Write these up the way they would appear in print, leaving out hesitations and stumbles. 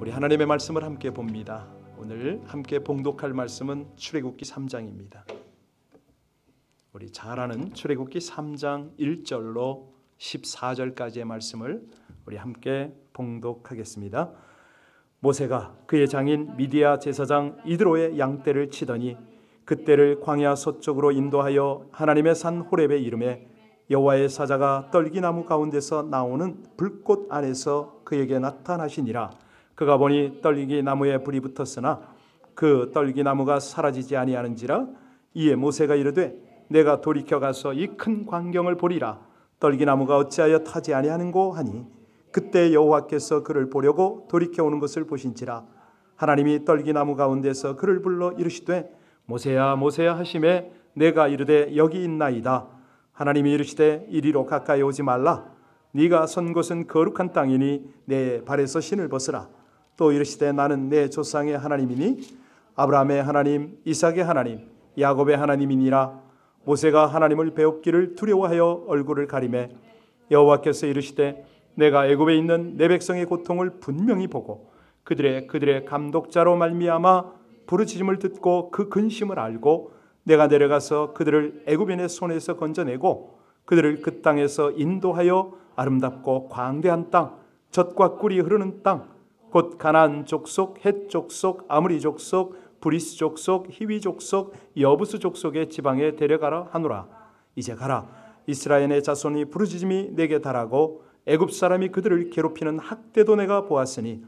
우리 하나님의 말씀을 함께 봅니다. 오늘 함께 봉독할 말씀은 출애굽기 3장입니다. 우리 잘 아는 출애굽기 3장 1절로 14절까지의 말씀을 우리 함께 봉독하겠습니다. 모세가 그의 장인 미디야 제사장 이드로의 양떼를 치더니 그떼를 광야 서쪽으로 인도하여 하나님의 산 호렙에 이르매 여호와의 사자가 떨기나무 가운데서 나오는 불꽃 안에서 그에게 나타나시니라. 그가 보니 떨기나무에 불이 붙었으나 그 떨기나무가 사라지지 아니하는지라. 이에 모세가 이르되 내가 돌이켜 가서 이 큰 광경을 보리라. 떨기나무가 어찌하여 타지 아니하는고 하니 그때 여호와께서 그를 보려고 돌이켜 오는 것을 보신지라. 하나님이 떨기나무 가운데서 그를 불러 이르시되 모세야 모세야 하시매 내가 이르되 여기 있나이다. 하나님이 이르시되 이리로 가까이 오지 말라. 네가 선 곳은 거룩한 땅이니 내 발에서 신을 벗으라. 또 이르시되 나는 내 조상의 하나님이니 아브라함의 하나님 이삭의 하나님 야곱의 하나님이니라. 모세가 하나님을 배웁기를 두려워하여 얼굴을 가리매 여호와께서 이르시되 내가 애굽에 있는 내 백성의 고통을 분명히 보고 그들의 감독자로 말미암아 부르짖음을 듣고 그 근심을 알고 내가 내려가서 그들을 애굽인의 손에서 건져내고 그들을 그 땅에서 인도하여 아름답고 광대한 땅, 젖과 꿀이 흐르는 땅, 곧 가나안 족속, 헷 족속, 아므리 족속, 브리스 족속, 히위 족속, 여부스 족속의 지방에 데려가라 하노라. 이제 가라. 이스라엘의 자손이 부르짖음이 내게 달하고 애굽 사람이 그들을 괴롭히는 학대도 내가 보았으니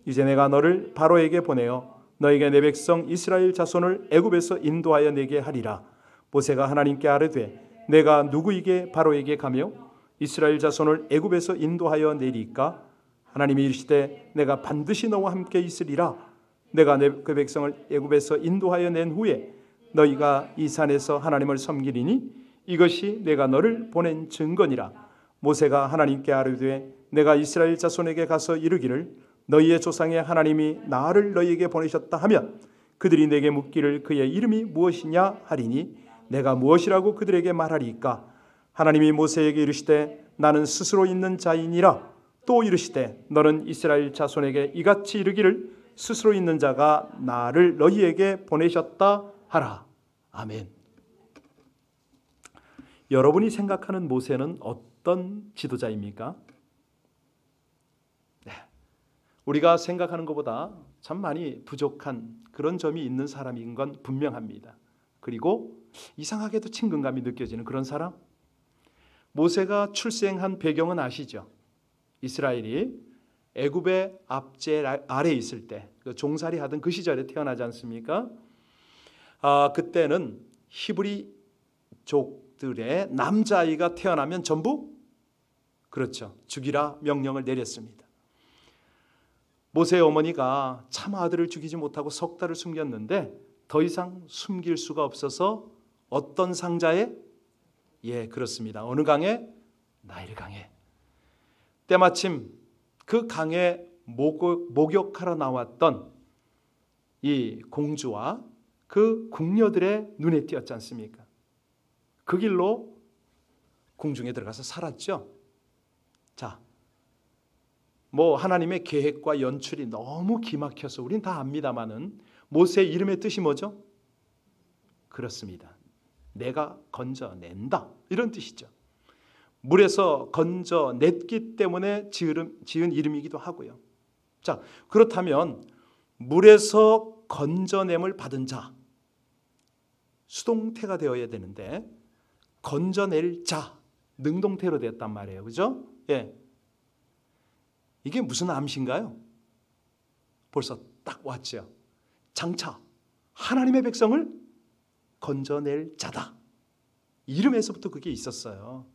이제 내가 너를 바로에게 보내어 너에게 내 백성 이스라엘 자손을 애굽에서 인도하여 내게 하리라. 모세가 하나님께 아뢰되 내가 누구에게 바로에게 가며 이스라엘 자손을 애굽에서 인도하여 내리까? 하나님이 이르시되 내가 반드시 너와 함께 있으리라. 내가 그 백성을 애굽에서 인도하여 낸 후에 너희가 이 산에서 하나님을 섬기리니 이것이 내가 너를 보낸 증거니라. 모세가 하나님께 아뢰되 내가 이스라엘 자손에게 가서 이르기를 너희의 조상의 하나님이 나를 너희에게 보내셨다 하면 그들이 내게 묻기를 그의 이름이 무엇이냐 하리니 내가 무엇이라고 그들에게 말하리까? 하나님이 모세에게 이르시되 나는 스스로 있는 자이니라. 또 이르시되 너는 이스라엘 자손에게 이같이 이르기를 스스로 있는 자가 나를 너희에게 보내셨다 하라. 아멘. 여러분이 생각하는 모세는 어떤 지도자입니까? 네. 우리가 생각하는 것보다 참 많이 부족한 그런 점이 있는 사람인 건 분명합니다. 그리고 이상하게도 친근감이 느껴지는 그런 사람? 모세가 출생한 배경은 아시죠? 이스라엘이 애굽의 압제 아래에 있을 때 종살이 하던 그 시절에 태어나지 않습니까? 그때는 히브리족들의 남자아이가 태어나면 전부 그렇죠. 죽이라 명령을 내렸습니다. 모세의 어머니가 참 아들을 죽이지 못하고 석 달을 숨겼는데 더 이상 숨길 수가 없어서 어떤 상자에? 예, 그렇습니다. 어느 강에? 나일 강에. 때마침 그 강에 목욕하러 나왔던 이 공주와 그 궁녀들의 눈에 띄었지 않습니까? 그 길로 궁중에 들어가서 살았죠. 자, 하나님의 계획과 연출이 너무 기막혀서 우린 다 압니다마는 모세의 이름의 뜻이 뭐죠? 그렇습니다. 내가 건져낸다. 이런 뜻이죠. 물에서 건져냈기 때문에 지은 이름이기도 하고요. 자, 그렇다면 물에서 건져냄을 받은 자, 수동태가 되어야 되는데 건져낼 자, 능동태로 됐단 말이에요. 그죠? 예. 이게 무슨 암시인가요? 벌써 딱 왔죠. 장차 하나님의 백성을 건져낼 자다. 이름에서부터 그게 있었어요.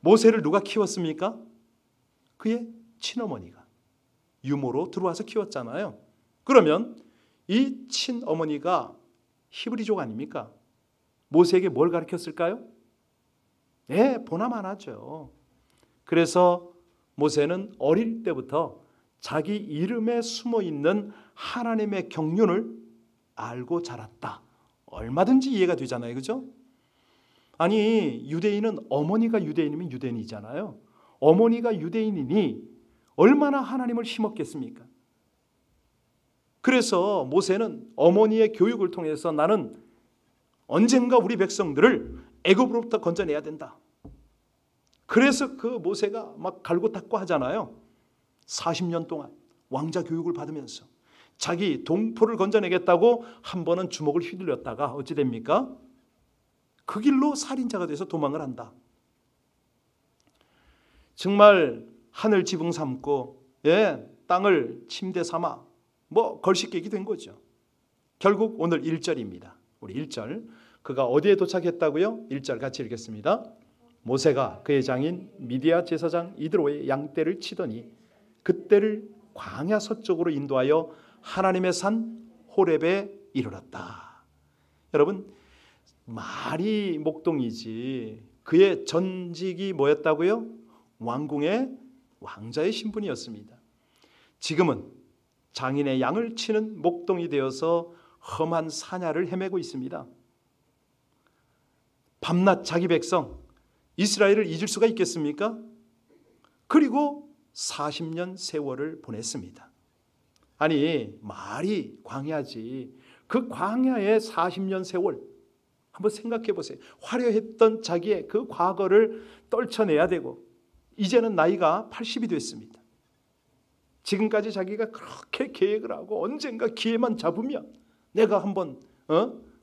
모세를 누가 키웠습니까? 그의 친어머니가 유모로 들어와서 키웠잖아요. 그러면 이 친어머니가 히브리족 아닙니까? 모세에게 뭘 가르쳤을까요? 네, 보나마나죠. 그래서 모세는 어릴 때부터 자기 이름에 숨어있는 하나님의 경륜을 알고 자랐다. 얼마든지 이해가 되잖아요. 그죠? 아니, 유대인은 어머니가 유대인이면 유대인이잖아요. 어머니가 유대인이니 얼마나 하나님을 힘없겠습니까? 그래서 모세는 어머니의 교육을 통해서 나는 언젠가 우리 백성들을 애굽으로부터 건져내야 된다. 그래서 그 모세가 막 갈고 닦고 하잖아요. 40년 동안 왕자 교육을 받으면서 자기 동포를 건져내겠다고 한 번은 주먹을 휘둘렸다가 어찌 됩니까? 그 길로 살인자가 돼서 도망을 한다. 정말 하늘 지붕 삼고 땅을 침대 삼아 걸식객이 된 거죠. 결국 오늘 1절입니다. 우리 1절. 그가 어디에 도착했다고요? 1절 같이 읽겠습니다. 모세가 그의 장인 미디아 제사장 이드로의 양떼를 치더니 그떼를 광야 서쪽으로 인도하여 하나님의 산 호렙에 이르렀다. 여러분, 말이 목동이지 그의 전직이 뭐였다고요? 왕궁의 왕자의 신분이었습니다. 지금은 장인의 양을 치는 목동이 되어서 험한 사냐를 헤매고 있습니다. 밤낮 자기 백성 이스라엘을 잊을 수가 있겠습니까? 그리고 40년 세월을 보냈습니다. 아니, 말이 광야지. 그 광야의 40년 세월 한번 생각해 보세요. 화려했던 자기의 그 과거를 떨쳐내야 되고 이제는 나이가 80이 됐습니다. 지금까지 자기가 그렇게 계획을 하고 언젠가 기회만 잡으면 내가 한번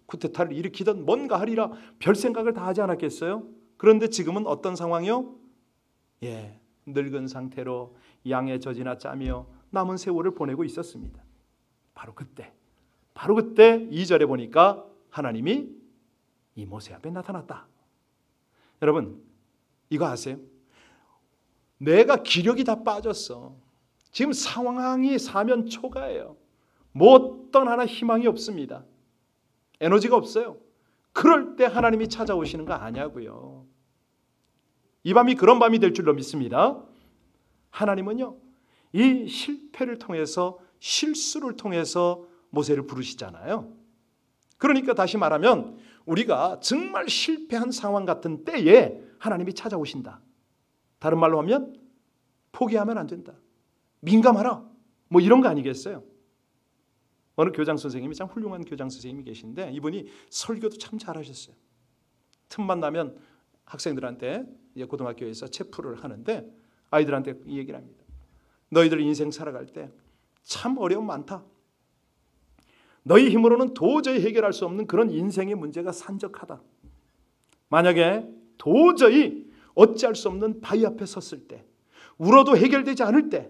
쿠데타를 일으키던 뭔가 하리라 별 생각을 다 하지 않았겠어요? 그런데 지금은 어떤 상황이요? 늙은 상태로 양의 젖이나 짜며 남은 세월을 보내고 있었습니다. 바로 그때 2절에 보니까 하나님이 이 모세 앞에 나타났다. 여러분, 이거 아세요? 내가 기력이 다 빠졌어. 지금 상황이 사면 초가예요. 뭐 어떤 하나 희망이 없습니다. 에너지가 없어요. 그럴 때 하나님이 찾아오시는 거 아냐고요. 이 밤이 그런 밤이 될 줄로 믿습니다. 하나님은요, 이 실패를 통해서 실수를 통해서 모세를 부르시잖아요. 그러니까 다시 말하면 우리가 정말 실패한 상황 같은 때에 하나님이 찾아오신다. 다른 말로 하면 포기하면 안 된다. 민감하라. 이런 거 아니겠어요? 어느 교장 선생님이 참 훌륭한 교장 선생님이 계신데 이분이 설교도 참 잘하셨어요. 틈만 나면 학생들한테 고등학교에서 체프를 하는데 아이들한테 이 얘기를 합니다. 너희들 인생 살아갈 때 참 어려움 많다. 너희 힘으로는 도저히 해결할 수 없는 그런 인생의 문제가 산적하다. 만약에 도저히 어찌할 수 없는 바위 앞에 섰을 때, 울어도 해결되지 않을 때,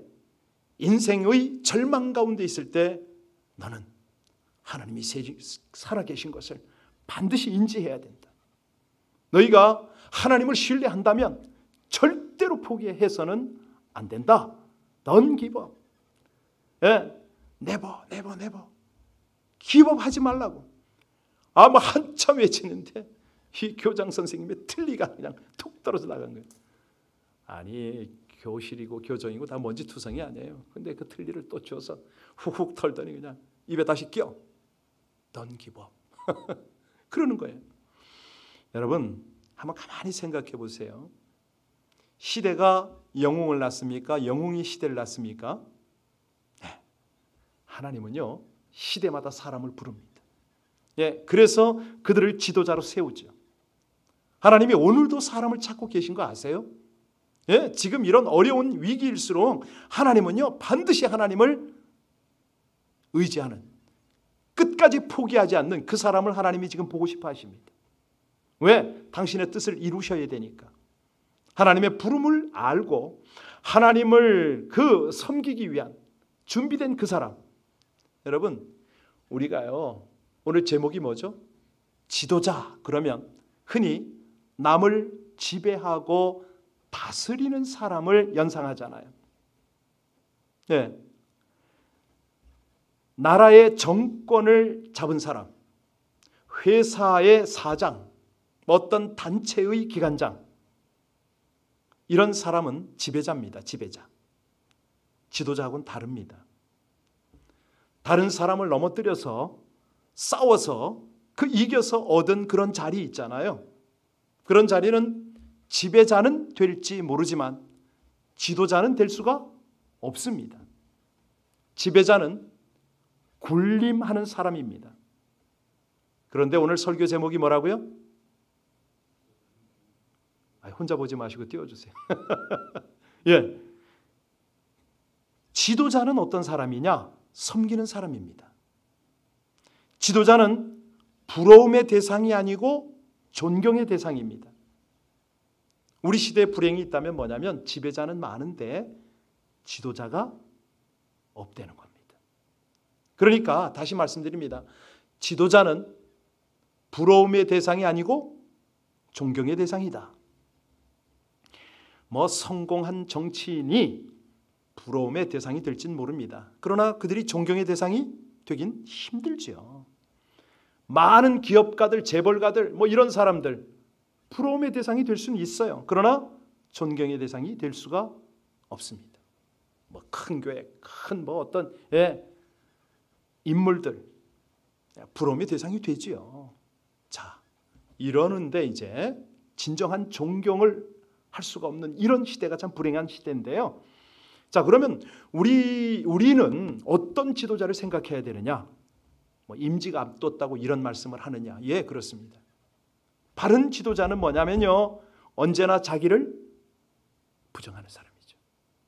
인생의 절망 가운데 있을 때 너는 하나님이 살아계신 것을 반드시 인지해야 된다. 너희가 하나님을 신뢰한다면 절대로 포기해서는 안 된다. Don't give up. never. 기법하지 말라고. 한참 외치는데 이 교장 선생님의 틀니가 그냥 툭 떨어져 나간 거예요. 아니, 교실이고 교정이고 다 먼지투성이 아니에요. 근데 그 틀니를 또 쥐어서 훅훅 털더니 그냥 입에 다시 껴. Don't give up. 그러는 거예요. 여러분, 한번 가만히 생각해 보세요. 시대가 영웅을 낳습니까? 영웅이 시대를 낳습니까? 네. 하나님은요, 시대마다 사람을 부릅니다. 그래서 그들을 지도자로 세우죠. 하나님이 오늘도 사람을 찾고 계신 거 아세요? 지금 이런 어려운 위기일수록 하나님은요, 반드시 하나님을 의지하는, 끝까지 포기하지 않는 그 사람을 하나님이 지금 보고 싶어 하십니다. 왜? 당신의 뜻을 이루셔야 되니까. 하나님의 부름을 알고 하나님을 섬기기 위한 준비된 그 사람. 여러분, 우리가요, 오늘 제목이 뭐죠? 지도자. 그러면 흔히 남을 지배하고 다스리는 사람을 연상하잖아요. 나라의 정권을 잡은 사람, 회사의 사장, 어떤 단체의 기관장, 이런 사람은 지배자입니다. 지배자. 지도자하고는 다릅니다. 다른 사람을 넘어뜨려서 싸워서 이겨서 얻은 그런 자리 있잖아요. 그런 자리는 지배자는 될지 모르지만 지도자는 될 수가 없습니다. 지배자는 군림하는 사람입니다. 그런데 오늘 설교 제목이 뭐라고요? 혼자 보지 마시고 띄워주세요. 예, 지도자는 어떤 사람이냐? 섬기는 사람입니다. 지도자는 부러움의 대상이 아니고 존경의 대상입니다. 우리 시대에 불행이 있다면 뭐냐면 지배자는 많은데 지도자가 없다는 겁니다. 그러니까 다시 말씀드립니다. 지도자는 부러움의 대상이 아니고 존경의 대상이다. 성공한 정치인이 부러움의 대상이 될지는 모릅니다. 그러나 그들이 존경의 대상이 되긴 힘들죠. 많은 기업가들, 재벌가들, 이런 사람들 부러움의 대상이 될 수는 있어요. 그러나 존경의 대상이 될 수가 없습니다. 큰 교회, 큰 어떤 인물들 부러움의 대상이 되지요. 자, 이러는데 이제 진정한 존경을 할 수가 없는 이런 시대가 참 불행한 시대인데요. 자, 그러면 우리는 어떤 지도자를 생각해야 되느냐? 임지가 앞뒀다고 이런 말씀을 하느냐? 예, 그렇습니다. 바른 지도자는 뭐냐면요, 언제나 자기를 부정하는 사람이죠.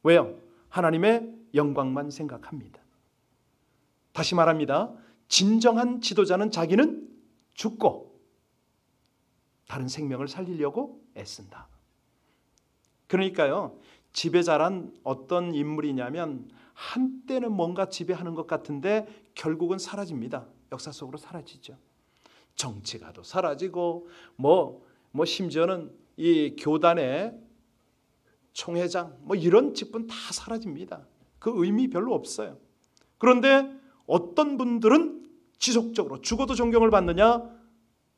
왜요? 하나님의 영광만 생각합니다. 다시 말합니다. 진정한 지도자는 자기는 죽고 다른 생명을 살리려고 애쓴다. 그러니까요, 지배자란 어떤 인물이냐면 한때는 뭔가 지배하는 것 같은데 결국은 사라집니다. 역사 속으로 사라지죠. 정치가도 사라지고 심지어는 이 교단의 총회장 이런 직분 다 사라집니다. 그 의미 별로 없어요. 그런데 어떤 분들은 지속적으로 죽어도 존경을 받느냐?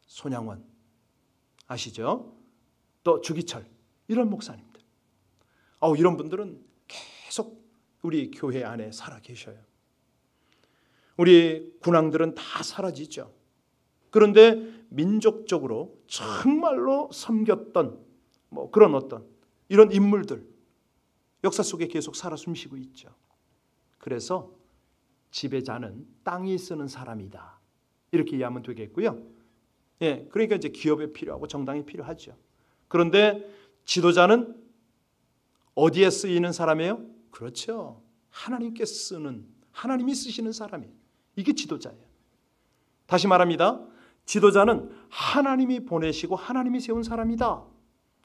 손양원 아시죠? 또 주기철 이런 목사님들. 이런 분들은 계속 우리 교회 안에 살아 계셔요. 우리 군왕들은 다 사라지죠. 그런데 민족적으로 정말로 섬겼던 그런 어떤 이런 인물들 역사 속에 계속 살아 숨쉬고 있죠. 그래서 지배자는 땅이 쓰는 사람이다. 이렇게 이해하면 되겠고요. 예, 그러니까 이제 기업에 필요하고 정당이 필요하죠. 그런데 지도자는 어디에 쓰이는 사람이에요? 그렇죠. 하나님께 쓰는, 하나님이 쓰시는 사람이에요. 이게 지도자예요. 다시 말합니다. 지도자는 하나님이 보내시고 하나님이 세운 사람이다.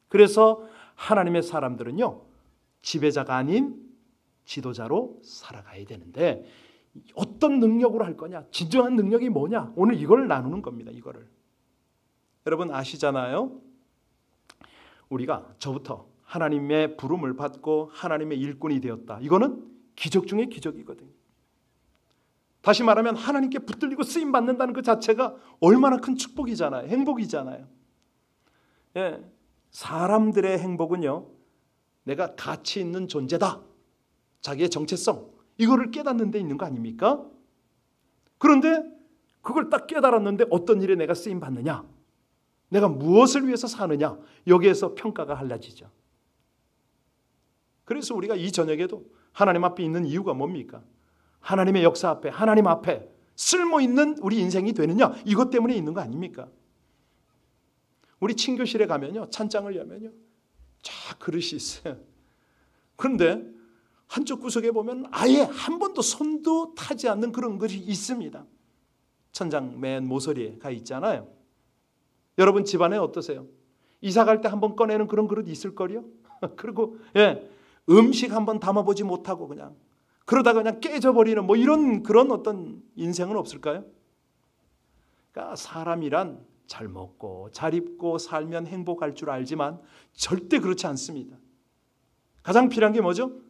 그래서 하나님의 사람들은요, 지배자가 아닌 지도자로 살아가야 되는데 어떤 능력으로 할 거냐? 진정한 능력이 뭐냐? 오늘 이걸 나누는 겁니다. 이거를. 여러분 아시잖아요. 우리가 저부터 하나님의 부름을 받고 하나님의 일꾼이 되었다. 이거는 기적 중의 기적이거든요. 다시 말하면 하나님께 붙들리고 쓰임 받는다는 그 자체가 얼마나 큰 축복이잖아요. 행복이잖아요. 예, 사람들의 행복은요, 내가 가치 있는 존재다. 자기의 정체성 이거를 깨닫는 데 있는 거 아닙니까? 그런데 그걸 딱 깨달았는데 어떤 일에 내가 쓰임 받느냐? 내가 무엇을 위해서 사느냐? 여기에서 평가가 달라지죠. 그래서 우리가 이 저녁에도 하나님 앞에 있는 이유가 뭡니까? 하나님의 역사 앞에, 하나님 앞에 쓸모있는 우리 인생이 되느냐? 이것 때문에 있는 거 아닙니까? 우리 친교실에 가면요, 찬장을 열면요, 쫙 그릇이 있어요. 그런데 한쪽 구석에 보면 아예 한 번도 손도 타지 않는 그런 그릇이 있습니다. 천장 맨 모서리에 가 있잖아요. 여러분 집안에 어떠세요? 이사 갈 때 한번 꺼내는 그런 그릇 있을걸요? 그리고 음식 한번 담아보지 못하고 그냥 그러다가 그냥 깨져버리는 이런 그런 어떤 인생은 없을까요? 그러니까 사람이란 잘 먹고 잘 입고 살면 행복할 줄 알지만 절대 그렇지 않습니다. 가장 필요한 게 뭐죠?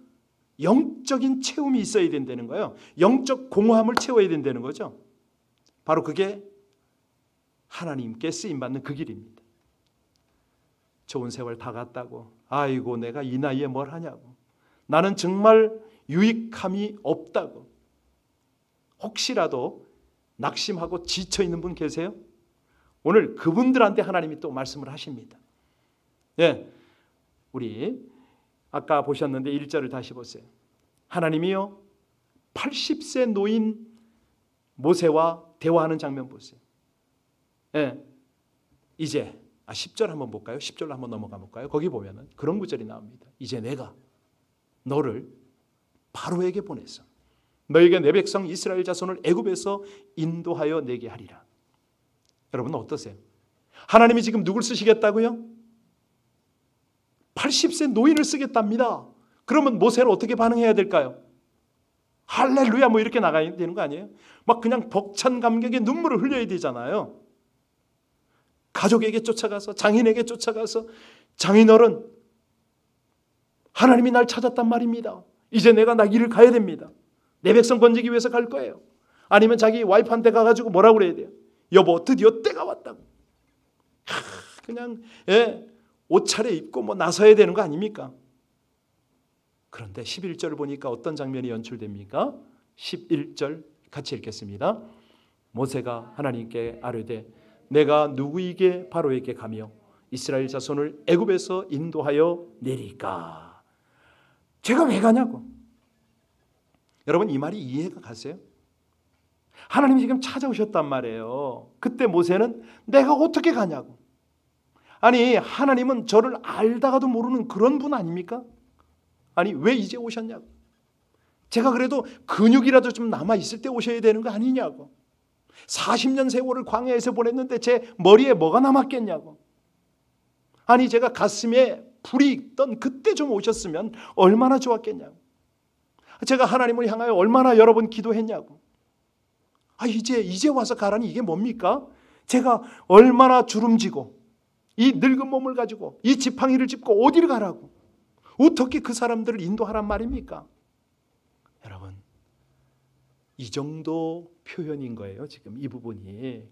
영적인 체험이 있어야 된다는 거예요. 영적 공허함을 채워야 된다는 거죠. 바로 그게 하나님께 쓰임받는 그 길입니다. 좋은 세월 다 갔다고 아이고 내가 이 나이에 뭘 하냐고, 나는 정말 유익함이 없다고 혹시라도 낙심하고 지쳐있는 분 계세요? 오늘 그분들한테 하나님이 또 말씀을 하십니다. 예, 우리 아까 보셨는데 1절을 다시 보세요. 하나님이요 80세 노인 모세와 대화하는 장면 보세요. 예. 이제 10절 한번 볼까요? 10절로 한번 넘어가 볼까요? 거기 보면은 그런 구절이 나옵니다. 이제 내가 너를 바로에게 보내서 너에게 내 백성 이스라엘 자손을 애굽에서 인도하여 내게 하리라. 여러분 어떠세요? 하나님이 지금 누굴 쓰시겠다고요? 80세 노인을 쓰겠답니다. 그러면 모세는 어떻게 반응해야 될까요? 할렐루야 뭐 이렇게 나가야 되는 거 아니에요? 막 그냥 벅찬 감격에 눈물을 흘려야 되잖아요. 가족에게 쫓아가서 장인에게 쫓아가서 장인어른 하나님이 날 찾았단 말입니다. 이제 내가 나 길을 가야 됩니다. 내 백성 건지기 위해서 갈 거예요. 아니면 자기 와이프한테 가가지고 뭐라고 그래야 돼요? 여보 드디어 때가 왔다고. 그냥 옷차려 입고 뭐 나서야 되는 거 아닙니까? 그런데 11절 보니까 어떤 장면이 연출됩니까? 11절 같이 읽겠습니다. 모세가 하나님께 아뢰되 내가 누구에게 바로에게 가며 이스라엘 자손을 애굽에서 인도하여 내릴까? 제가 왜 가냐고. 여러분 이 말이 이해가 가세요? 하나님이 지금 찾아오셨단 말이에요. 그때 모세는 내가 어떻게 가냐고. 아니 하나님은 저를 알다가도 모르는 그런 분 아닙니까? 아니 왜 이제 오셨냐고. 제가 그래도 근육이라도 좀 남아있을 때 오셔야 되는 거 아니냐고. 40년 세월을 광야에서 보냈는데 제 머리에 뭐가 남았겠냐고. 아니 제가 가슴에 불이 있던 그때 좀 오셨으면 얼마나 좋았겠냐고. 제가 하나님을 향하여 얼마나 여러 번 기도했냐고. 이제 와서 가라니 이게 뭡니까? 제가 얼마나 주름지고 이 늙은 몸을 가지고 이 지팡이를 짚고 어디를 가라고. 어떻게 그 사람들을 인도하란 말입니까? 여러분 이 정도 표현인 거예요. 지금 이 부분이.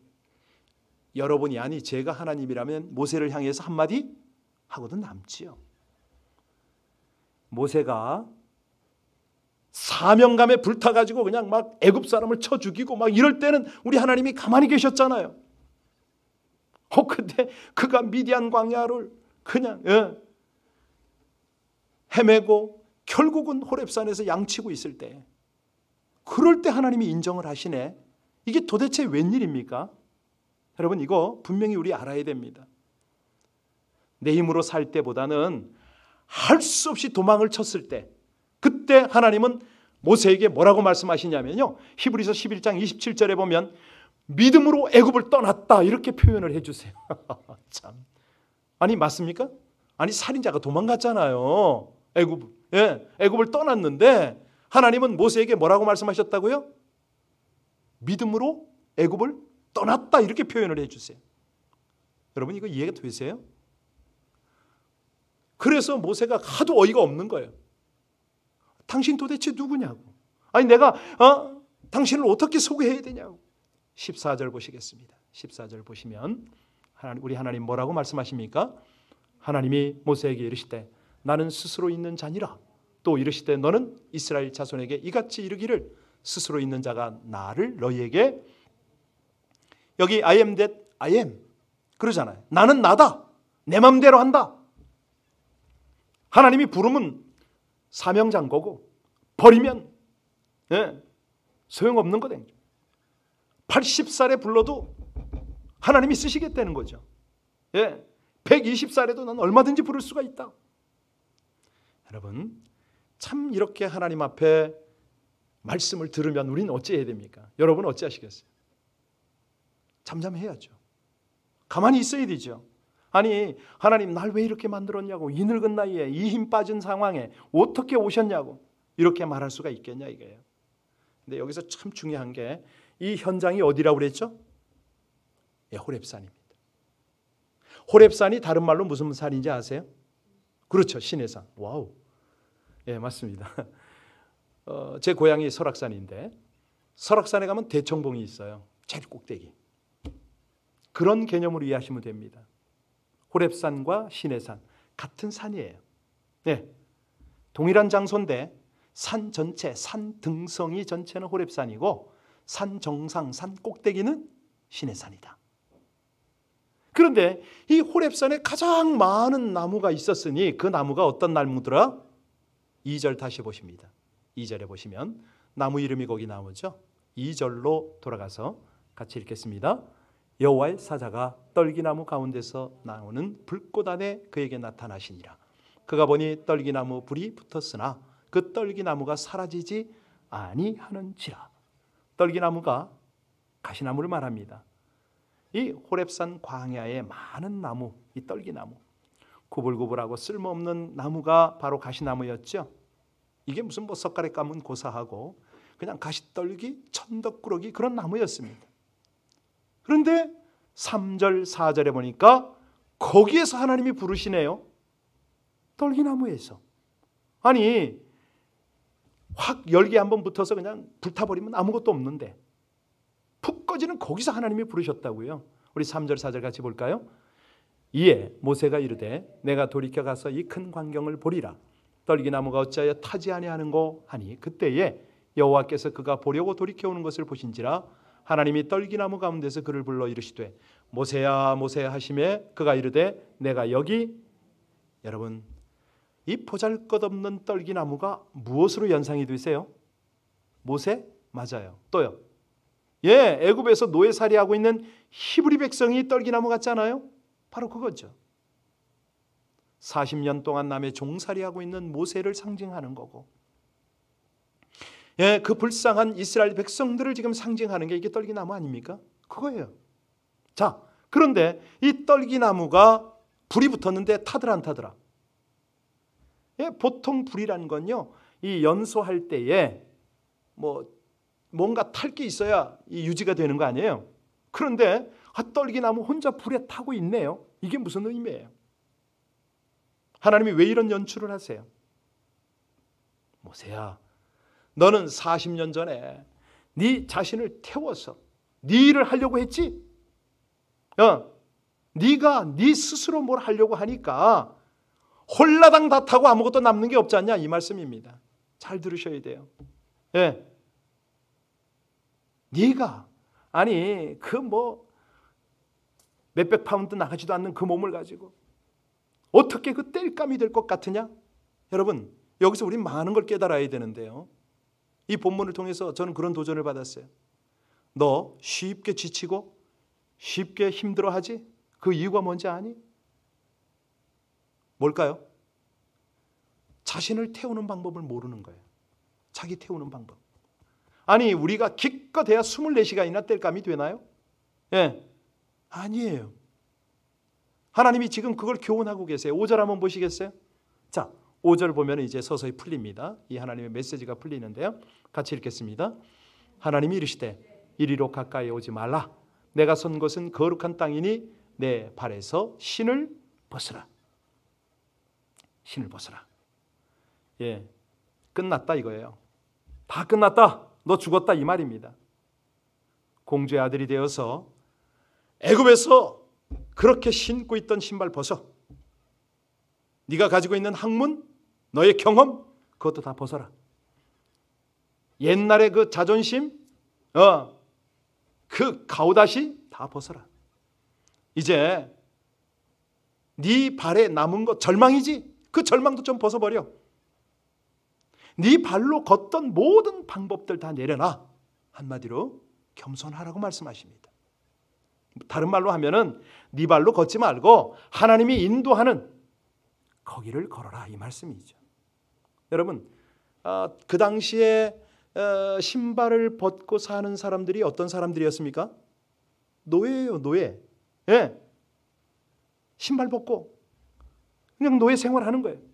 여러분이 아니 제가 하나님이라면 모세를 향해서 한마디 하고도 남지요. 모세가 사명감에 불타가지고 그냥 막 애굽 사람을 쳐 죽이고 막 이럴 때는 우리 하나님이 가만히 계셨잖아요. 근데 그가 미디안 광야를 그냥 헤매고 결국은 호렙산에서 양치고 있을 때 그럴 때 하나님이 인정을 하시네. 이게 도대체 웬일입니까? 여러분 이거 분명히 우리 알아야 됩니다. 내 힘으로 살 때보다는 할 수 없이 도망을 쳤을 때 그때 하나님은 모세에게 뭐라고 말씀하시냐면요. 히브리서 11장 27절에 보면 믿음으로 애굽을 떠났다 이렇게 표현을 해주세요. 참. 아니 맞습니까? 아니 살인자가 도망갔잖아요. 애굽을 떠났는데 하나님은 모세에게 뭐라고 말씀하셨다고요? 믿음으로 애굽을 떠났다 이렇게 표현을 해주세요. 여러분 이거 이해가 되세요? 그래서 모세가 하도 어이가 없는 거예요. 당신 도대체 누구냐고. 아니 내가 당신을 어떻게 소개해야 되냐고. 14절 보시겠습니다. 14절 보시면 우리 하나님 뭐라고 말씀하십니까? 하나님이 모세에게 이르시되 나는 스스로 있는 자니라. 또 이르시되 너는 이스라엘 자손에게 이같이 이르기를 스스로 있는 자가 나를 너희에게 여기 I am that I am 그러잖아요. 나는 나다. 내 맘대로 한다. 하나님이 부르면 사명장거고 버리면 소용없는 거다. 80살에 불러도 하나님이 쓰시겠다는 거죠. 120살에도 난 얼마든지 부를 수가 있다. 여러분 참 이렇게 하나님 앞에 말씀을 들으면 우리는 어찌해야 됩니까? 여러분 어찌하시겠어요? 잠잠해야죠. 가만히 있어야 되죠. 아니 하나님 날 왜 이렇게 만들었냐고. 이 늙은 나이에 이 힘 빠진 상황에 어떻게 오셨냐고 이렇게 말할 수가 있겠냐 이거예요. 근데 여기서 참 중요한 게 이 현장이 어디라고 그랬죠? 호렙산입니다. 호렙산이 다른 말로 무슨 산인지 아세요? 그렇죠. 신의 산. 와우. 맞습니다. 제 고향이 설악산인데 설악산에 가면 대청봉이 있어요. 제일 꼭대기. 그런 개념으로 이해하시면 됩니다. 호렙산과 신의 산 같은 산이에요. 동일한 장소인데 산 전체, 산 등성이 전체는 호렙산이고 산 정상, 산 꼭대기는 신의 산이다. 그런데 이 호렙산에 가장 많은 나무가 있었으니 그 나무가 어떤 나무더라? 2절 다시 보십니다. 2절에 보시면 나무 이름이 거기 나오죠. 2절로 돌아가서 같이 읽겠습니다. 여호와의 사자가 떨기나무 가운데서 나오는 불꽃 안에 그에게 나타나시니라. 그가 보니 떨기나무 불이 붙었으나 그 떨기나무가 사라지지 아니하는지라. 떨기나무가 가시나무를 말합니다. 이 호렙산 광야에 많은 나무, 이 떨기나무, 구불구불하고 쓸모없는 나무가 바로 가시나무였죠. 이게 무슨 뭐 석가래 까면 고사하고 그냥 가시떨기, 천덕꾸러기 그런 나무였습니다. 그런데 3절, 4절에 보니까 거기에서 하나님이 부르시네요. 떨기나무에서. 아니 확 열기 한번 붙어서 그냥 불타버리면 아무것도 없는데 푹 꺼지는 거기서 하나님이 부르셨다고요. 우리 3절, 4절 같이 볼까요? 이에 모세가 이르되 내가 돌이켜 가서 이 큰 광경을 보리라. 떨기나무가 어찌하여 타지 아니하는고 하니 그때에 여호와께서 그가 보려고 돌이켜오는 것을 보신지라. 하나님이 떨기나무 가운데서 그를 불러 이르시되 모세야 모세야 하시매 그가 이르되 내가 여기. 여러분 이 보잘것없는 떨기나무가 무엇으로 연상이 되세요? 모세? 맞아요. 또요? 예, 애굽에서 노예살이하고 있는 히브리 백성이 떨기나무 같잖아요. 바로 그거죠. 40년 동안 남의 종살이하고 있는 모세를 상징하는 거고, 예, 그 불쌍한 이스라엘 백성들을 지금 상징하는 게 이게 떨기나무 아닙니까? 그거예요. 자, 그런데 이 떨기나무가 불이 붙었는데 타더라 안 타더라? 예, 보통 불이라는 건요, 이 연소할 때에 뭔가 탈 게 있어야 이 유지가 되는 거 아니에요? 그런데 떨기나무 혼자 불에 타고 있네요. 이게 무슨 의미예요? 하나님이 왜 이런 연출을 하세요? 모세야, 너는 40년 전에 네 자신을 태워서 네 일을 하려고 했지? 네가 네 스스로 뭘 하려고 하니까 홀라당 다 타고 아무것도 남는 게 없지 않냐, 이 말씀입니다. 잘 들으셔야 돼요. 예. 네가 아니 그 몇백 파운드 나가지도 않는 그 몸을 가지고 어떻게 그 땔감이 될 것 같으냐? 여러분 여기서 우리 많은 걸 깨달아야 되는데요. 이 본문을 통해서 저는 그런 도전을 받았어요. 너 쉽게 지치고 쉽게 힘들어하지? 그 이유가 뭔지 아니? 뭘까요? 자신을 태우는 방법을 모르는 거예요. 자기 태우는 방법. 아니 우리가 기껏해야 24시간이나 땔감이 되나요? 예, 아니에요. 하나님이 지금 그걸 교훈하고 계세요. 5절 한번 보시겠어요? 자, 5절 보면 이제 서서히 풀립니다. 이 하나님의 메시지가 풀리는데요. 같이 읽겠습니다. 하나님이 이르시되 이리로 가까이 오지 말라. 내가 선 곳은 거룩한 땅이니 내 발에서 신을 벗으라. 신을 벗으라. 예, 끝났다 이거예요. 다 끝났다. 너 죽었다 이 말입니다. 공주의 아들이 되어서 애굽에서 그렇게 신고 있던 신발 벗어. 네가 가지고 있는 학문, 너의 경험, 그것도 다 벗어라. 옛날의 그 자존심, 그 가오다시 다 벗어라. 이제 네 발에 남은 거 절망이지? 그 절망도 좀 벗어버려. 네 발로 걷던 모든 방법들 다 내려놔. 한마디로 겸손하라고 말씀하십니다. 다른 말로 하면은 네 발로 걷지 말고 하나님이 인도하는 거기를 걸어라 이 말씀이죠. 여러분 그 당시에 신발을 벗고 사는 사람들이 어떤 사람들이었습니까? 노예예요. 노예. 예. 신발 벗고 그냥 노예 생활하는 거예요.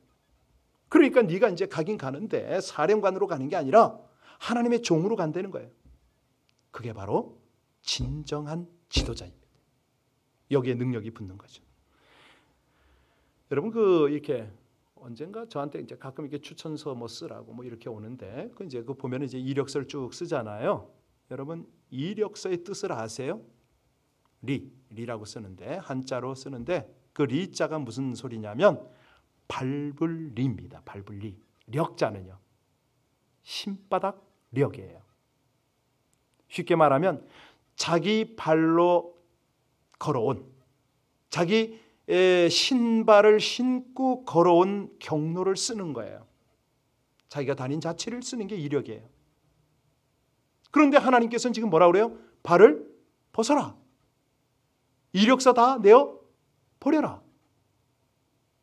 그러니까 네가 이제 가긴 가는데 사령관으로 가는 게 아니라 하나님의 종으로 간다는 거예요. 그게 바로 진정한 지도자입니다. 여기에 능력이 붙는 거죠. 여러분 이렇게 언젠가 저한테 이제 가끔 이렇게 추천서 쓰라고 이렇게 오는데 이제 보면 이제 이력서를 쭉 쓰잖아요. 여러분 이력서의 뜻을 아세요? 리라고 쓰는데 한자로 쓰는데 그 리자가 무슨 소리냐면 밟을 리입니다. 밟을 리. 력자는요. 신바닥 력이에요. 쉽게 말하면 자기 발로 걸어온, 자기 신발을 신고 걸어온 경로를 쓰는 거예요. 자기가 다닌 자취를 쓰는 게 이력이에요. 그런데 하나님께서는 지금 뭐라 그래요? 발을 벗어라. 이력서 다 내어 버려라.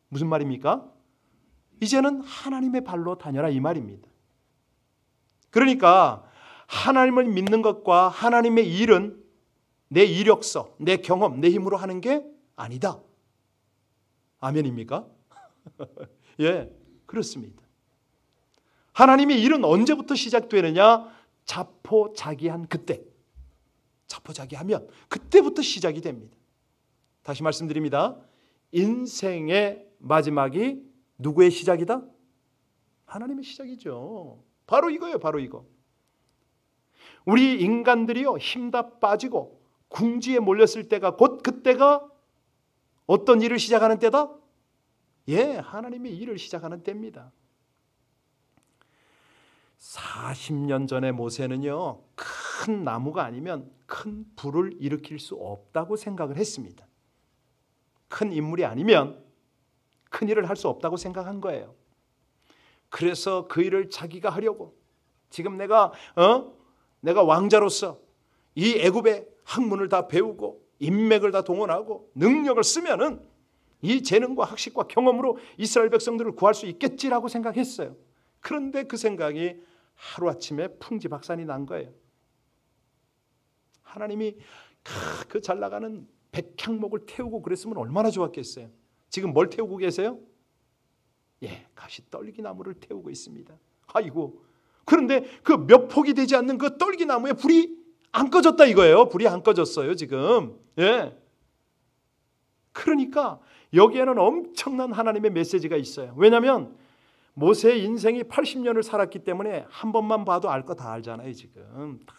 무슨 말입니까? 이제는 하나님의 발로 다녀라 이 말입니다. 그러니까 하나님을 믿는 것과 하나님의 일은 내 이력서, 내 경험, 내 힘으로 하는 게 아니다. 아멘입니까? 예, 그렇습니다. 하나님의 일은 언제부터 시작되느냐? 자포자기한 그때. 자포자기하면 그때부터 시작이 됩니다. 다시 말씀드립니다. 인생의 마지막이 누구의 시작이다? 하나님의 시작이죠. 바로 이거예요. 바로 이거. 우리 인간들이요, 힘 다 빠지고 궁지에 몰렸을 때가 곧 그때가 어떤 일을 시작하는 때다? 예, 하나님의 일을 시작하는 때입니다. 40년 전에 모세는요, 큰 나무가 아니면 큰 불을 일으킬 수 없다고 생각을 했습니다. 큰 인물이 아니면 큰 일을 할 수 없다고 생각한 거예요. 그래서 그 일을 자기가 하려고 지금 내가 왕자로서 이 애굽의 학문을 다 배우고 인맥을 다 동원하고 능력을 쓰면은 이 재능과 학식과 경험으로 이스라엘 백성들을 구할 수 있겠지라고 생각했어요. 그런데 그 생각이 하루아침에 풍지박산이 난 거예요. 하나님이 그 잘 나가는 백향목을 태우고 그랬으면 얼마나 좋았겠어요. 지금 뭘 태우고 계세요? 예, 가시떨기나무를 태우고 있습니다. 아이고, 그런데 그 몇 폭이 되지 않는 그 떨기나무에 불이 안 꺼졌다 이거예요. 불이 안 꺼졌어요 지금. 예. 그러니까 여기에는 엄청난 하나님의 메시지가 있어요. 왜냐하면 모세의 인생이 80년을 살았기 때문에 한 번만 봐도 알 거 다 알잖아요. 지금 다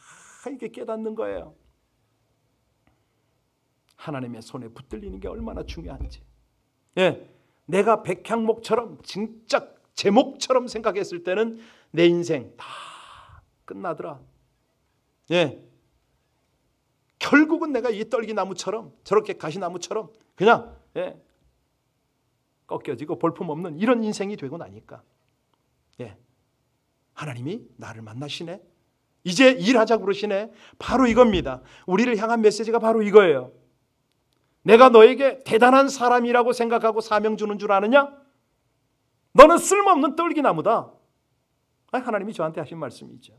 이게 깨닫는 거예요. 하나님의 손에 붙들리는 게 얼마나 중요한지. 예, 내가 백향목처럼 진짜 제목처럼 생각했을 때는 내 인생 다 끝나더라. 예, 결국은 내가 이 떨기나무처럼 저렇게 가시나무처럼 그냥 꺾여지고 볼품없는 이런 인생이 되고 나니까 하나님이 나를 만나시네. 이제 일하자고 그러시네. 바로 이겁니다. 우리를 향한 메시지가 바로 이거예요. 내가 너에게 대단한 사람이라고 생각하고 사명 주는 줄 아느냐? 너는 쓸모없는 떨기나무다. 하나님이 저한테 하신 말씀이죠.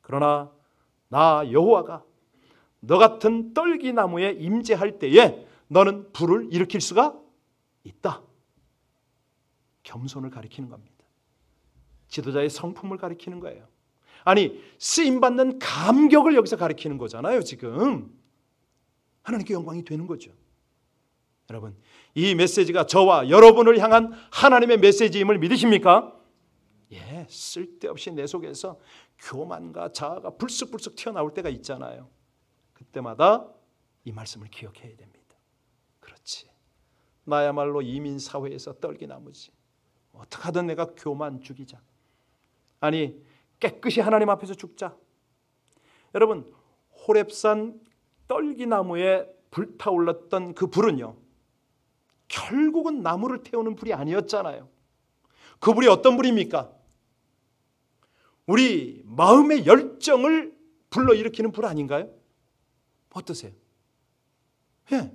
그러나 나 여호와가 너 같은 떨기나무에 임재할 때에 너는 불을 일으킬 수가 있다. 겸손을 가리키는 겁니다. 지도자의 성품을 가리키는 거예요. 아니, 쓰임받는 감격을 여기서 가리키는 거잖아요. 지금 하나님께 영광이 되는 거죠. 여러분, 이 메시지가 저와 여러분을 향한 하나님의 메시지임을 믿으십니까? 예, 쓸데없이 내 속에서 교만과 자아가 불쑥불쑥 튀어나올 때가 있잖아요. 그때마다 이 말씀을 기억해야 됩니다. 그렇지, 나야말로 이민사회에서 떨기나무지. 어떻게 하든 내가 교만 죽이자. 아니, 깨끗이 하나님 앞에서 죽자. 여러분, 호렙산 떨기나무에 불타올랐던 그 불은요, 결국은 나무를 태우는 불이 아니었잖아요. 그 불이 어떤 불입니까? 우리 마음의 열정을 불러일으키는 불 아닌가요? 어떠세요? 예.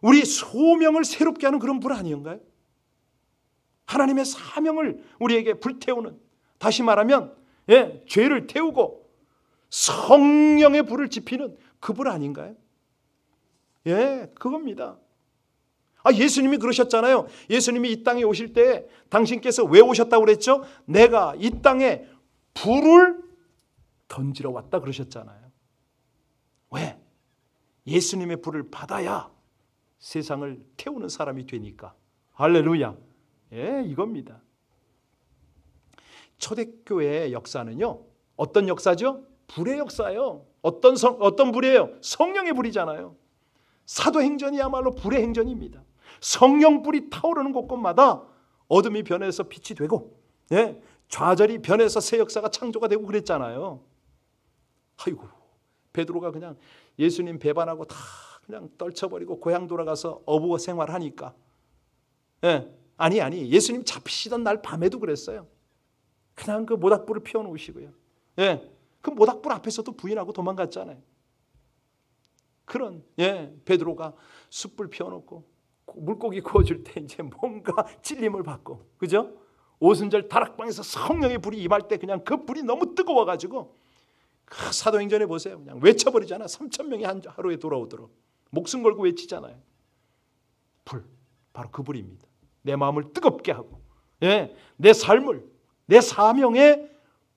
우리 소명을 새롭게 하는 그런 불 아닌가요? 하나님의 사명을 우리에게 불태우는, 다시 말하면 죄를 태우고 성령의 불을 지피는 그 불 아닌가요? 예, 그겁니다. 예수님이 그러셨잖아요. 예수님이 이 땅에 오실 때 당신께서 왜 오셨다고 그랬죠? 내가 이 땅에 불을 던지러 왔다 그러셨잖아요. 왜? 예수님의 불을 받아야 세상을 태우는 사람이 되니까. 할렐루야. 예, 이겁니다. 초대교회의 역사는요, 어떤 역사죠? 불의 역사예요. 어떤 불이에요? 성령의 불이잖아요. 사도행전이야말로 불의 행전입니다. 성령 불이 타오르는 곳곳마다 어둠이 변해서 빛이 되고, 좌절이 변해서 새 역사가 창조가 되고 그랬잖아요. 아이고, 베드로가 그냥 예수님 배반하고 다 그냥 떨쳐버리고 고향 돌아가서 어부어 생활하니까. 아니, 예수님 잡히시던 날 밤에도 그랬어요. 그냥 그 모닥불을 피워놓으시고요. 예, 그 모닥불 앞에서도 부인하고 도망갔잖아요. 그런 베드로가 숯불 피워놓고 물고기 구워줄 때 이제 뭔가 찔림을 받고, 그죠? 오순절 다락방에서 성령의 불이 임할 때 그냥 그 불이 너무 뜨거워가지고 그 사도행전에 보세요. 그냥 외쳐버리잖아. 3,000명이 하루에 돌아오도록 목숨 걸고 외치잖아요. 불, 바로 그 불입니다. 내 마음을 뜨겁게 하고 내 삶을, 내 사명에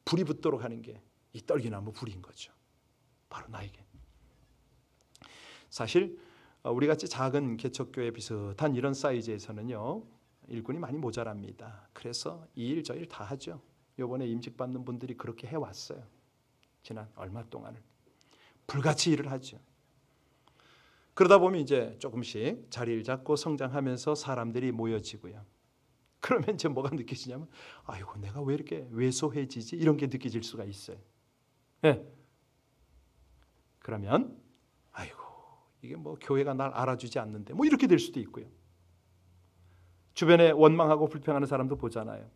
불이 붙도록 하는 게 이 떨기나무 불인 거죠. 바로 나에게. 사실 우리같이 작은 개척교회 비슷한 이런 사이즈에서는요, 일꾼이 많이 모자랍니다. 그래서 이 일 저 일 다 하죠. 이번에 임직받는 분들이 그렇게 해왔어요. 지난 얼마 동안을 불같이 일을 하죠. 그러다 보면 이제 조금씩 자리를 잡고 성장하면서 사람들이 모여지고요. 그러면 이제 뭐가 느껴지냐면, 아이고 내가 왜 이렇게 왜소해지지? 이런 게 느껴질 수가 있어요. 그러면 아이고 이게 뭐 교회가 날 알아주지 않는데 뭐 이렇게 될 수도 있고요. 주변에 원망하고 불평하는 사람도 보잖아요.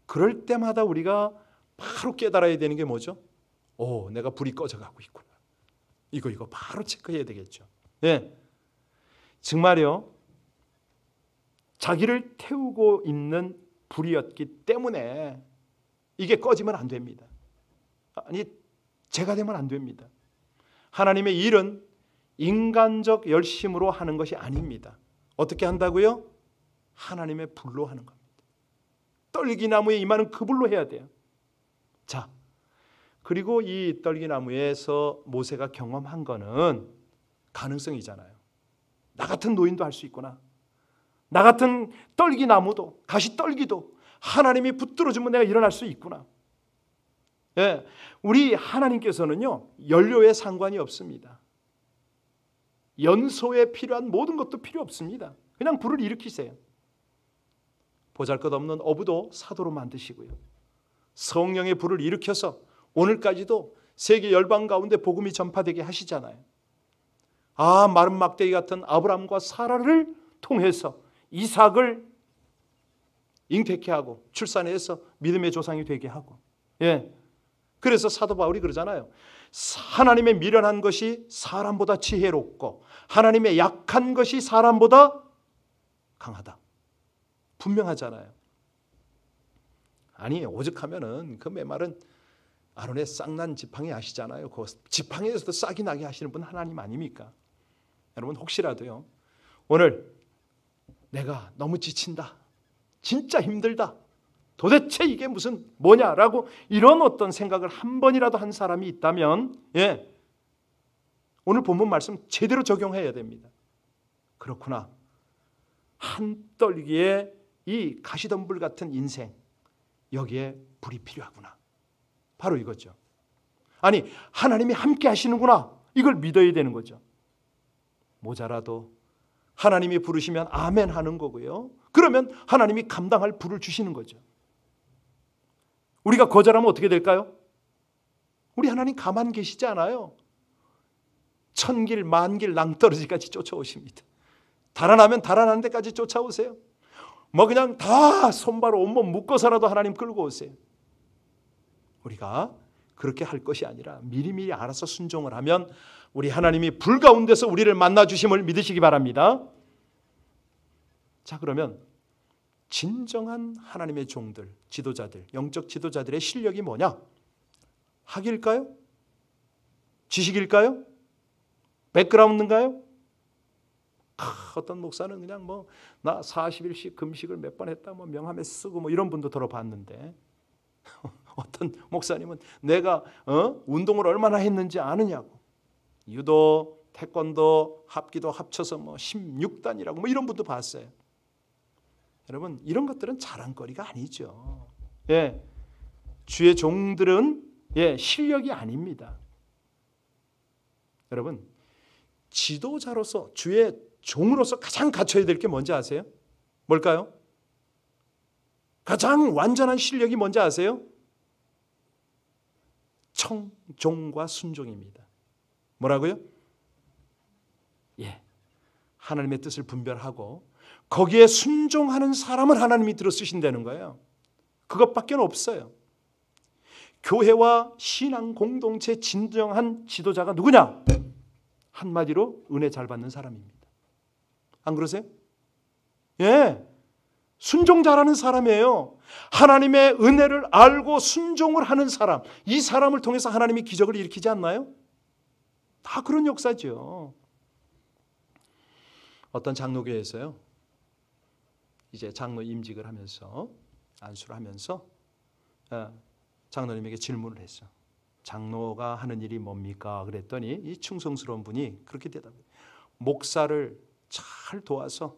그럴 때마다 우리가 바로 깨달아야 되는 게 뭐죠? 내가 불이 꺼져가고 있구나. 이거 바로 체크해야 되겠죠. 정말요. 자기를 태우고 있는 불이었기 때문에 이게 꺼지면 안 됩니다. 아니, 제가 되면 안 됩니다. 하나님의 일은 인간적 열심으로 하는 것이 아닙니다. 어떻게 한다고요? 하나님의 불로 하는 겁니다. 떨기나무에 임하는 그 불로 해야 돼요. 자, 그리고 이 떨기나무에서 모세가 경험한 거는 가능성이잖아요. 나 같은 노인도 할 수 있구나. 나 같은 떨기나무도, 가시떨기도 하나님이 붙들어주면 내가 일어날 수 있구나. 우리 하나님께서는요, 연료에 상관이 없습니다. 연소에 필요한 모든 것도 필요 없습니다. 그냥 불을 일으키세요. 보잘것없는 어부도 사도로 만드시고요. 성령의 불을 일으켜서 오늘까지도 세계 열방 가운데 복음이 전파되게 하시잖아요. 마른 막대기 같은 아브람과 사라를 통해서 이삭을 잉태케 하고 출산해서 믿음의 조상이 되게 하고. 그래서 사도 바울이 그러잖아요. 하나님의 미련한 것이 사람보다 지혜롭고 하나님의 약한 것이 사람보다 강하다. 분명하잖아요. 아니, 오죽하면은 그 메말은 아론의 싹난 지팡이 아시잖아요. 그 지팡이에서도 싹이 나게 하시는 분 하나님 아닙니까? 여러분 혹시라도요, 오늘 내가 너무 지친다, 진짜 힘들다, 도대체 이게 무슨 뭐냐라고 이런 어떤 생각을 한 번이라도 한 사람이 있다면 오늘 본문 말씀 제대로 적용해야 됩니다. 그렇구나, 한 떨기에 이 가시덤불 같은 인생, 여기에 불이 필요하구나. 바로 이거죠. 아니, 하나님이 함께 하시는구나, 이걸 믿어야 되는 거죠. 모자라도 하나님이 부르시면 아멘 하는 거고요. 그러면 하나님이 감당할 불을 주시는 거죠. 우리가 거절하면 어떻게 될까요? 우리 하나님 가만 계시지 않아요. 천길 만길 낭떠러지까지 쫓아오십니다. 달아나면 달아나는 데까지 쫓아오세요. 뭐 그냥 다 손발로 온몸 묶어서라도 하나님 끌고 오세요. 우리가 그렇게 할 것이 아니라 미리미리 알아서 순종을 하면 우리 하나님이 불 가운데서 우리를 만나 주심을 믿으시기 바랍니다. 자, 그러면 진정한 하나님의 종들, 지도자들, 영적 지도자들의 실력이 뭐냐? 학일까요? 지식일까요? 백그라운드인가요? 어떤 목사는 그냥 뭐 나 40일씩 금식을 몇 번 했다, 뭐 명함에 쓰고 뭐 이런 분도 들어봤는데 어떤 목사님은 내가 운동을 얼마나 했는지 아느냐고, 유도, 태권도, 합기도 합쳐서 뭐 16단이라고 뭐 이런 분도 봤어요. 여러분, 이런 것들은 자랑거리가 아니죠. 주의 종들은 실력이 아닙니다. 여러분, 지도자로서, 주의 종으로서 가장 갖춰야 될 게 뭔지 아세요? 뭘까요? 가장 완전한 실력이 뭔지 아세요? 청종과 순종입니다. 뭐라고요? 하나님의 뜻을 분별하고 거기에 순종하는 사람을 하나님이 들어 쓰신다는 거예요. 그것밖에 없어요. 교회와 신앙 공동체 진정한 지도자가 누구냐? 한마디로 은혜 잘 받는 사람입니다. 안 그러세요? 예, 순종 잘하는 사람이에요. 하나님의 은혜를 알고 순종을 하는 사람, 이 사람을 통해서 하나님이 기적을 일으키지 않나요? 다 그런 역사죠. 어떤 장로교회에서요, 이제 장로 임직을 하면서 안수를 하면서 장로님에게 질문을 했어. 장로가 하는 일이 뭡니까? 그랬더니 이 충성스러운 분이 그렇게 대답해요. 목사를 잘 도와서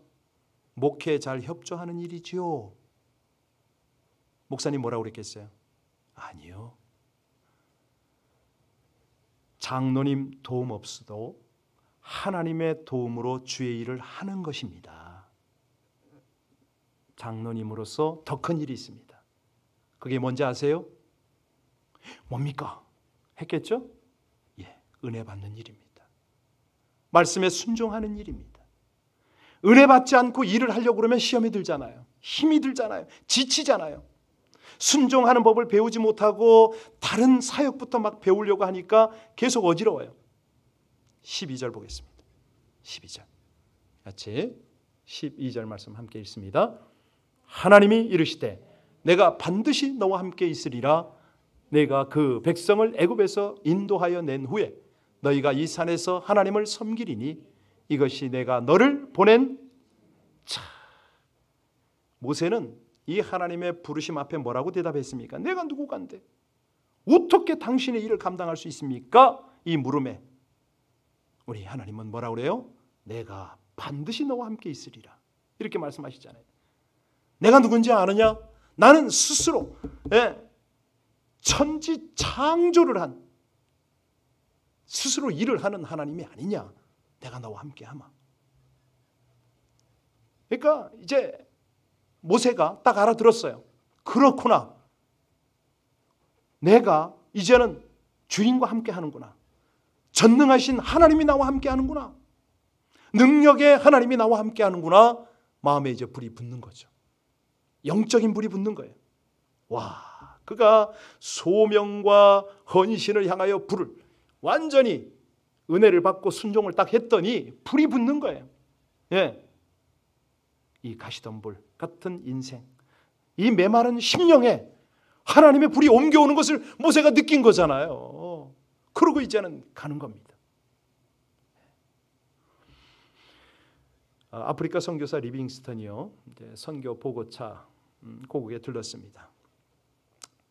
목회에 잘 협조하는 일이지요. 목사님 뭐라고 그랬겠어요? 아니요. 장로님 도움 없어도 하나님의 도움으로 주의 일을 하는 것입니다. 장로님으로서 더 큰 일이 있습니다. 그게 뭔지 아세요? 뭡니까? 했겠죠? 예, 은혜 받는 일입니다. 말씀에 순종하는 일입니다. 은혜 받지 않고 일을 하려고 그러면 시험이 들잖아요. 힘이 들잖아요. 지치잖아요. 순종하는 법을 배우지 못하고 다른 사역부터 막 배우려고 하니까 계속 어지러워요. 12절 보겠습니다. 12절 같이 12절 말씀 함께 읽습니다. 하나님이 이르시되 내가 반드시 너와 함께 있으리라. 내가 그 백성을 애굽에서 인도하여 낸 후에 너희가 이 산에서 하나님을 섬기리니 이것이 내가 너를 보낸 자. 모세는 이 하나님의 부르심 앞에 뭐라고 대답했습니까? 내가 누구간데 어떻게 당신의 일을 감당할 수 있습니까? 이 물음에 우리 하나님은 뭐라고 그래요? 내가 반드시 너와 함께 있으리라. 이렇게 말씀하시잖아요. 내가 누군지 아느냐? 나는 스스로 천지창조를 한 스스로 일을 하는 하나님이 아니냐. 내가 너와 함께 하마. 그러니까 이제 모세가 딱 알아들었어요. 그렇구나. 내가 이제는 주인과 함께 하는구나. 전능하신 하나님이 나와 함께 하는구나. 능력의 하나님이 나와 함께 하는구나. 마음에 이제 불이 붙는 거죠. 영적인 불이 붙는 거예요. 와, 그가 소명과 헌신을 향하여 불을 완전히 은혜를 받고 순종을 딱 했더니 불이 붙는 거예요. 예. 이 가시덤불 같은 인생, 이 메마른 심령에 하나님의 불이 옮겨오는 것을 모세가 느낀 거잖아요. 그러고 이제는 가는 겁니다. 아프리카 선교사 리빙스턴이요, 이제 선교 보고차 고국에 들렀습니다.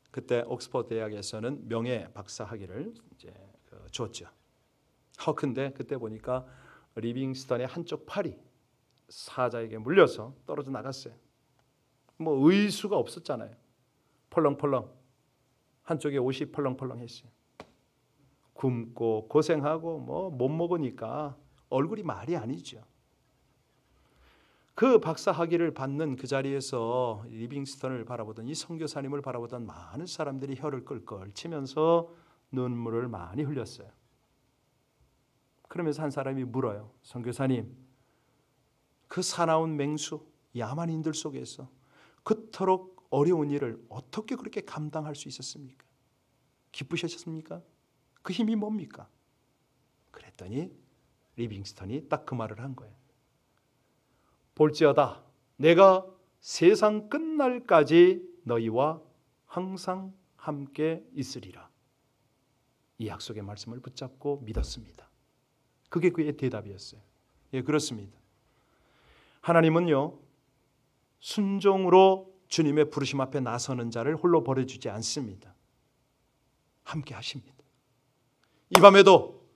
그때 옥스퍼드 대학에서는 명예 박사 학위를 이제 줬죠. 근데 그때 보니까 리빙스턴의 한쪽 팔이 사자에게 물려서 떨어져 나갔어요. 뭐 의수가 없었잖아요. 펄렁펄렁 한쪽에 옷이 펄렁펄렁했어요. 굶고 고생하고 뭐 못 먹으니까 얼굴이 말이 아니죠. 그 박사 학위를 받는 그 자리에서 리빙스턴을 바라보던 이 선교사님을 바라보던 많은 사람들이 혀를 끌끌 치면서 눈물을 많이 흘렸어요. 그러면서 한 사람이 물어요. 선교사님, 그 사나운 맹수 야만인들 속에서 그토록 어려운 일을 어떻게 그렇게 감당할 수 있었습니까? 기쁘셨습니까? 그 힘이 뭡니까? 그랬더니 리빙스턴이 딱 그 말을 한 거예요. 볼지어다 내가 세상 끝날까지 너희와 항상 함께 있으리라. 이 약속의 말씀을 붙잡고 믿었습니다. 그게 그의 대답이었어요. 예, 그렇습니다. 하나님은요, 순종으로 주님의 부르심 앞에 나서는 자를 홀로 버려주지 않습니다. 함께 하십니다. 이 밤에도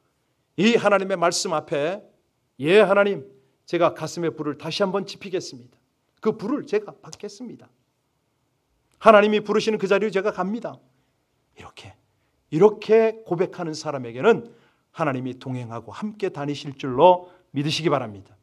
이 하나님의 말씀 앞에 예 하나님, 제가 가슴의 불을 다시 한번 지피겠습니다. 그 불을 제가 받겠습니다. 하나님이 부르시는 그 자리로 제가 갑니다. 이렇게 고백하는 사람에게는 하나님이 동행하고 함께 다니실 줄로 믿으시기 바랍니다.